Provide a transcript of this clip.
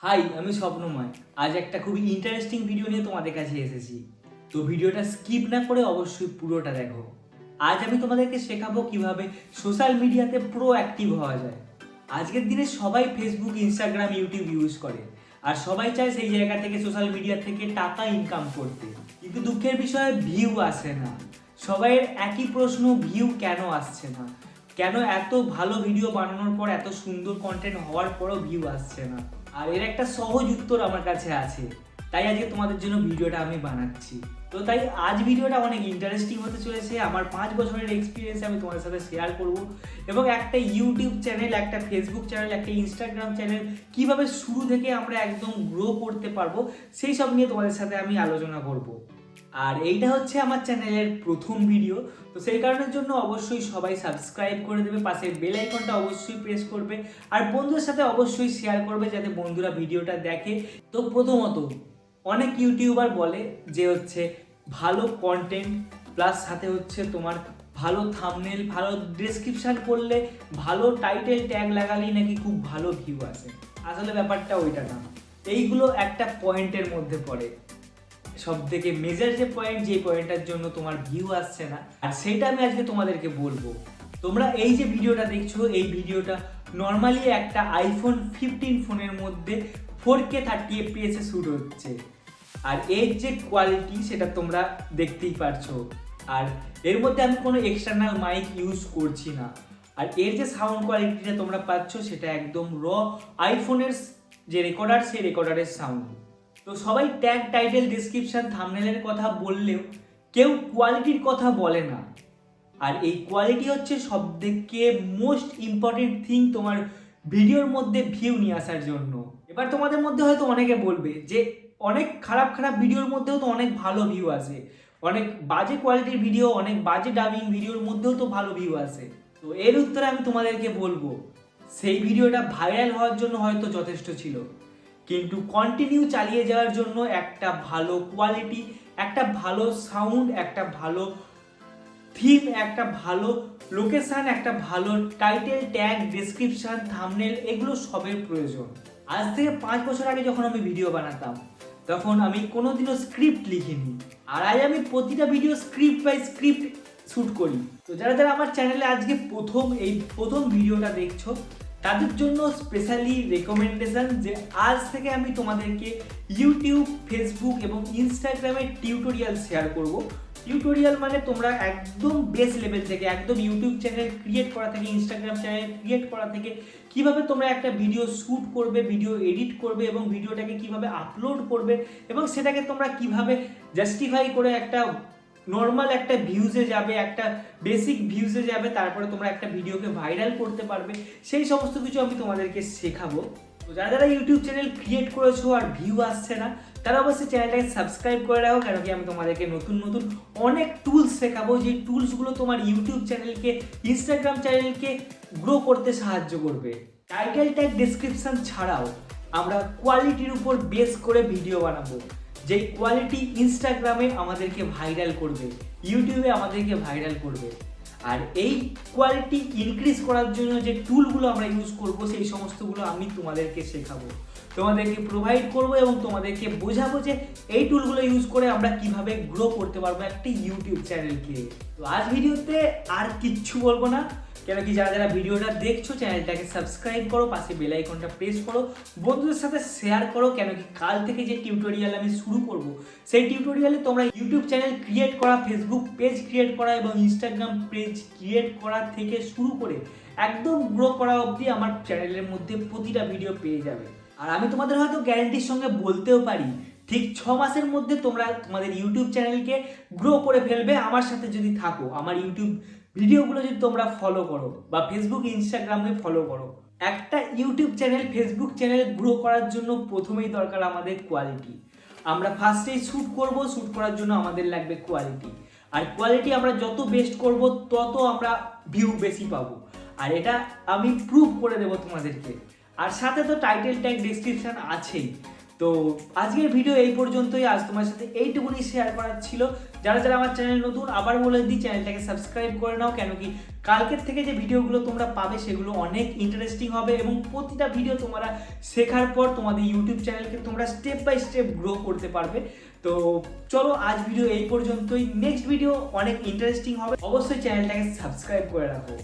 High, আমি স্বপ্নময়। আজ একটা খুবই ইন্টারেস্টিং ভিডিও নিয়ে তোমাদের কাছে এসেছি। তো ভিডিওটা স্কিপ না করে অবশ্যই পুরোটা দেখো। আজ আমি তোমাদেরকে শেখাবো কিভাবে সোশ্যাল মিডিয়াতে প্রো অ্যাক্টিভ হওয়া যায়। আজকের দিনে সবাই ফেসবুক, ইনস্টাগ্রাম, ইউটিউব ইউজ করে। আর সবাই চায় সেই জায়গা থেকে সোশ্যাল মিডিয়া থেকে টাকা ইনকাম করতে। কিন্তু দুঃখের বিষয়ে ভিউ আসে না। সবাইয়ের একই প্রশ্ন, ভিউ কেন আসছে না? কেন এত ভালো ভিডিও বানানোর পর, এত সুন্দর কন্টেন্ট হওয়ার পরও ভিউ আসছে না? আর এর একটা সহজ উত্তর আমার কাছে আছে, তাই আজকে তোমাদের জন্য ভিডিওটা আমি বানাচ্ছি। তো তাই আজ ভিডিওটা অনেক ইন্টারেস্টিং হতে চলেছে। আমার 5 বছরের এক্সপিরিয়েন্স আমি তোমাদের সাথে শেয়ার করব, এবং একটা ইউটিউব চ্যানেল, একটা ফেসবুক চ্যানেল, একটা ইনস্টাগ্রাম চ্যানেল কিভাবে শুরু থেকে আমরা একদম গ্রো করতে পারবো সেই সব নিয়ে তোমাদের সাথে আমি আলোচনা করব। আর এইটা হচ্ছে আমার চ্যানেলের প্রথম ভিডিও, তো সেই কারণের জন্য অবশ্যই সবাই সাবস্ক্রাইব করে দেবে, পাশে বেল আইকনটা অবশ্যই প্রেস করবে, আর বন্ধুদের সাথে অবশ্যই শেয়ার করবে যাতে বন্ধুরা ভিডিওটা দেখে। তো প্রথমত, অনেক ইউটিউবার বলে যে হচ্ছে ভালো কন্টেন্ট প্লাস সাথে হচ্ছে তোমার ভালো থাম্বনেল, ভালো ডেসক্রিপশন করলে, ভালো টাইটেল ট্যাগ লাগালেই নাকি খুব ভালো ভিউ আসে। আসলে ব্যাপারটা ওইটা না, এইগুলো একটা পয়েন্টের মধ্যে পড়ে। সব থেকে মেজর যে পয়েন্ট, যে পয়েন্টটার জন্য তোমার ভিউ আসছে না, আর সেটা আমি আজকে তোমাদেরকে বলবো। তোমরা এই যে ভিডিওটা দেখছো, এই ভিডিওটা নর্মালি একটা আইফোন 15 ফোনের মধ্যে 4K 30 FPS এ শ্যুট হচ্ছে। আর এর যে কোয়ালিটি সেটা তোমরা দেখতেই পারছো। আর এর মধ্যে আমি কোনো এক্সটার্নাল মাইক ইউজ করছি না। আর এর যে সাউন্ড কোয়ালিটিটা তোমরা পাচ্ছ সেটা একদম আইফোনের যে রেকর্ডার, সেই রেকর্ডারের সাউন্ড। তো সবাই ট্যাগ, টাইটেল, ডেসক্রিপশন, থাম্বনেলের কথা বললেও কেউ কোয়ালিটির কথা বলে না। আর এই কোয়ালিটি হচ্ছে সবথেকে মোস্ট ইম্পর্টেন্ট থিং তোমার ভিডিওর মধ্যে ভিউ নিয়ে আসার জন্য। এবার তোমাদের মধ্যে হয়তো অনেকে বলবে যে অনেক খারাপ খারাপ ভিডিওর মধ্যেও তো অনেক ভালো ভিউ আসে, অনেক বাজে কোয়ালিটির ভিডিও, অনেক বাজে ডাবিং ভিডিওর মধ্যেও তো ভালো ভিউ আসে। তো এর উত্তরে আমি তোমাদেরকে বলবো, সেই ভিডিওটা ভাইরাল হওয়ার জন্য হয়তো যথেষ্ট ছিল, কিন্তু কন্টিনিউ চালিয়ে যাওয়ার জন্য একটা ভালো কোয়ালিটি, একটা ভালো সাউন্ড, একটা ভালো থিম, একটা ভালো লোকেশন, একটা ভালো টাইটেল ট্যাগ, ডেসক্রিপশন, থাম্বনেল, এগুলো সবের প্রয়োজন। আজ থেকে 5 বছর আগে যখন আমি ভিডিও বানাতাম, তখন আমি কোনোদিনও স্ক্রিপ্ট লিখিনি। আর আজ আমি প্রতিটা video script by script shoot করি। তো যারা যারা আমার চ্যানেলে আজকে প্রথম ভিডিওটা দেখছো, তাদের জন্য স্পেশালি রেকমেন্ডেশন যে আজ থেকে আমি তোমাদেরকে ইউটিউব, ফেসবুক এবং ইনস্টাগ্রামের টিউটোরিয়াল শেয়ার করব। টিউটোরিয়াল মানে তোমরা একদম বেস লেভেল থেকে, একদম ইউটিউব চ্যানেল ক্রিয়েট করা থেকে, ইনস্টাগ্রাম চ্যানেল ক্রিয়েট করা থেকে কিভাবে তোমরা একটা ভিডিও শ্যুট করবে, ভিডিও এডিট করবে এবং ভিডিওটাকে কিভাবে আপলোড করবে, এবং সেটাকে তোমরা কিভাবে জাস্টিফাই করে একটা নর্মাল একটা ভিউজে যাবে, একটা বেসিক ভিউজে যাবে, তারপরে তোমরা একটা ভিডিওকে ভাইরাল করতে পারবে, সেই সমস্ত কিছু আমি তোমাদেরকে শেখাবো। তো যারা যারা ইউটিউব চ্যানেল ক্রিয়েট করেছো আর ভিউ আসছে না, তারা অবশ্যই চ্যানেলটাকে সাবস্ক্রাইব করে রাখো, কারণ কি আমি তোমাদেরকে নতুন নতুন অনেক টুলস শেখাবো, যে টুলসগুলো তোমার ইউটিউব চ্যানেলকে, ইনস্টাগ্রাম চ্যানেলকে গ্রো করতে সাহায্য করবে। টাইটেল ট্যাগ, ডেসক্রিপশন ছাড়াও আমরা কোয়ালিটির উপর বেস করে ভিডিও বানাবো, যে কোয়ালিটি ইনস্টাগ্রামে আমাদেরকে ভাইরাল করবে, ইউটিউবে আমাদেরকে ভাইরাল করবে। আর এই কোয়ালিটি ইনক্রিজ করার জন্য যে টুলগুলো আমরা ইউজ করব, সেই সমস্তগুলো আমি তোমাদেরকে শেখাবো, তোমাদেরকে প্রোভাইড করব, এবং তোমাদেরকে বোঝাবো যে এই টুলগুলো ইউজ করে আমরা কিভাবে গ্রো করতে পারবো একটা ইউটিউব চ্যানেলকে। তো আজ ভিডিওতে আর কিচ্ছু বলবো না, কেন কি যারা যারা ভিডিওটা দেখছো চ্যানেলটাকে সাবস্ক্রাইব করো, পাশে বেল আইকনটা প্রেস করো, বন্ধুদের সাথে শেয়ার করো, কেন কি কাল থেকে যে টিউটোরিয়াল আমি শুরু করব, সেই টিউটোরিয়ালে তোমরা ইউটিউব চ্যানেল ক্রিয়েট করা, ফেসবুক পেজ ক্রিয়েট করা এবং ইনস্টাগ্রাম পেজ ক্রিয়েট করা থেকে শুরু করে একদম গ্রো করা অবধি আমার চ্যানেলের মধ্যে প্রতিটা ভিডিও পেয়ে যাবে। আর আমি তোমাদের হয়তো গ্যারান্টির সঙ্গে বলতেও পারি, ঠিক 6 মাসের মধ্যে তোমরা তোমাদের ইউটিউব চ্যানেলকে গ্রো করে ফেলবে, আমার সাথে যদি থাকো, আমার ইউটিউব ভিডিওগুলো যদি তোমরা ফলো করো বা ফেসবুক, ইনস্টাগ্রামে ফলো করো। একটা YouTube channel, Facebook channel grow করার জন্য প্রথমেই দরকার আমাদের কোয়ালিটি। আমরা ফার্স্টেই শ্যুট করব, শ্যুট করার জন্য আমাদের লাগবে কোয়ালিটি। আর কোয়ালিটি আমরা যত বেস্ট করব, তত আমরা ভিউ বেশি পাবো। আর এটা আমি প্রুভ করে দেবো তোমাদেরকে। আর সাথে তো টাইটেল ট্যাগ, ডেসক্রিপশন আছেই। তো আজকের ভিডিও এই পর্যন্তই। আজ তোমার সাথে এইটুকুনি শেয়ার করার ছিল। যারা যারা আমার চ্যানেল নতুন, আবার বলে দিই চ্যানেলটাকে সাবস্ক্রাইব করে নাও, কেন কি কালকের থেকে যে ভিডিওগুলো তোমরা পাবে সেগুলো অনেক ইন্টারেস্টিং হবে এবং প্রতিটা ভিডিও তোমরা শেখার পর তোমাদের ইউটিউব চ্যানেলকে তোমরা স্টেপ বাই স্টেপ গ্রো করতে পারবে। তো চলো আজ ভিডিও এই পর্যন্তই, নেক্সট ভিডিও অনেক ইন্টারেস্টিং হবে, অবশ্যই চ্যানেলটাকে সাবস্ক্রাইব করে রাখো।